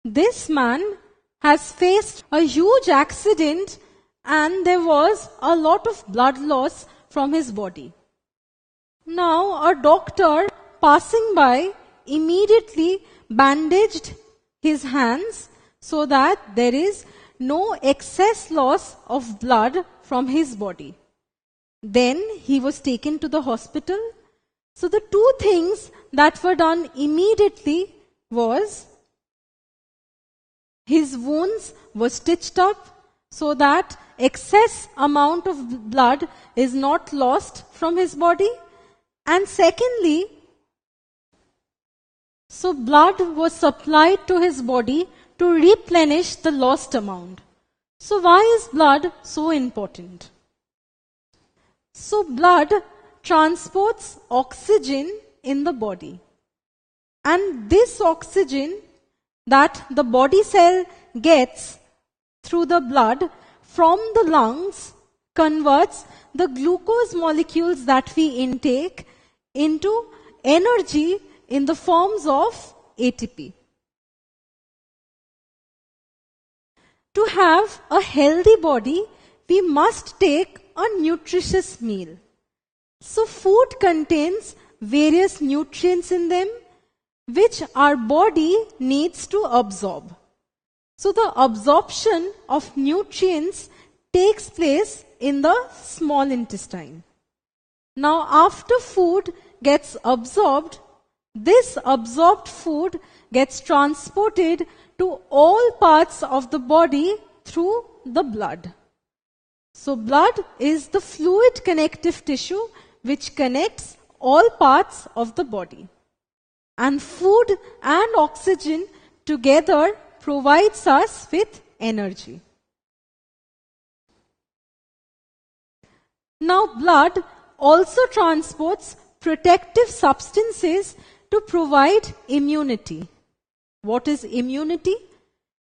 This man has faced a huge accident and there was a lot of blood loss from his body. Now, a doctor passing by immediately bandaged his hands so that there is no excess loss of blood from his body. Then he was taken to the hospital. So the two things that were done immediately was his wounds were stitched up so that excess amount of blood is not lost from his body. And secondly, so blood was supplied to his body to replenish the lost amount. So why is blood so important? So blood transports oxygen in the body. And this oxygen that the body cell gets through the blood from the lungs converts the glucose molecules that we intake into energy in the forms of ATP. To have a healthy body, we must take a nutritious meal. So food contains various nutrients in them which our body needs to absorb. So the absorption of nutrients takes place in the small intestine. Now after food gets absorbed, this absorbed food gets transported to all parts of the body through the blood. So blood is the fluid connective tissue which connects all parts of the body. And food and oxygen together provides us with energy. Now blood also transports protective substances to provide immunity. What is immunity?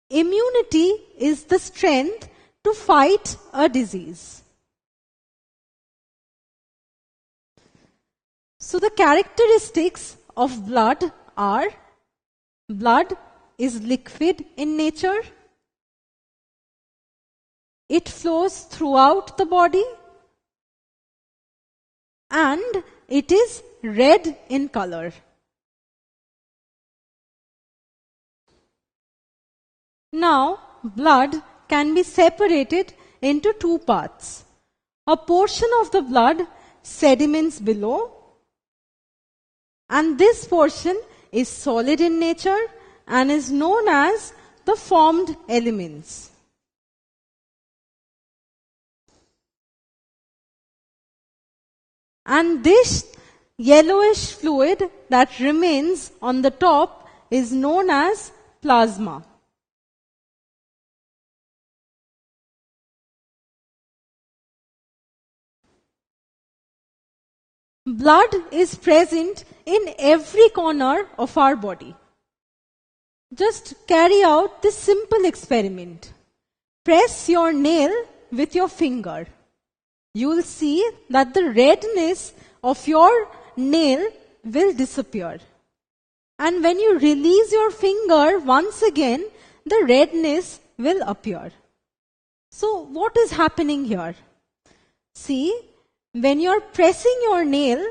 Immunity is the strength to fight a disease. So the characteristics of blood are: blood is liquid in nature, it flows throughout the body, and it is red in color. Now, blood can be separated into two parts. A portion of the blood sediments below, and this portion is solid in nature and is known as the formed elements. And this yellowish fluid that remains on the top is known as plasma. Blood is present in every corner of our body. Just carry out this simple experiment. Press your nail with your finger. You will see that the redness of your nail will disappear. And when you release your finger once again, the redness will appear. So what is happening here? See, when you're pressing your nail,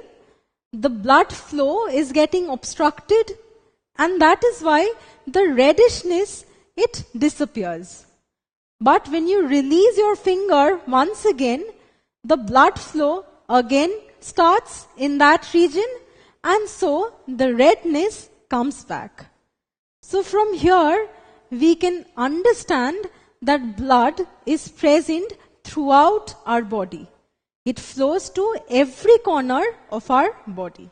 the blood flow is getting obstructed, and that is why the reddishness, it disappears. But when you release your finger once again, the blood flow again starts in that region, and so the redness comes back. So from here, we can understand that blood is present throughout our body. It flows to every corner of our body.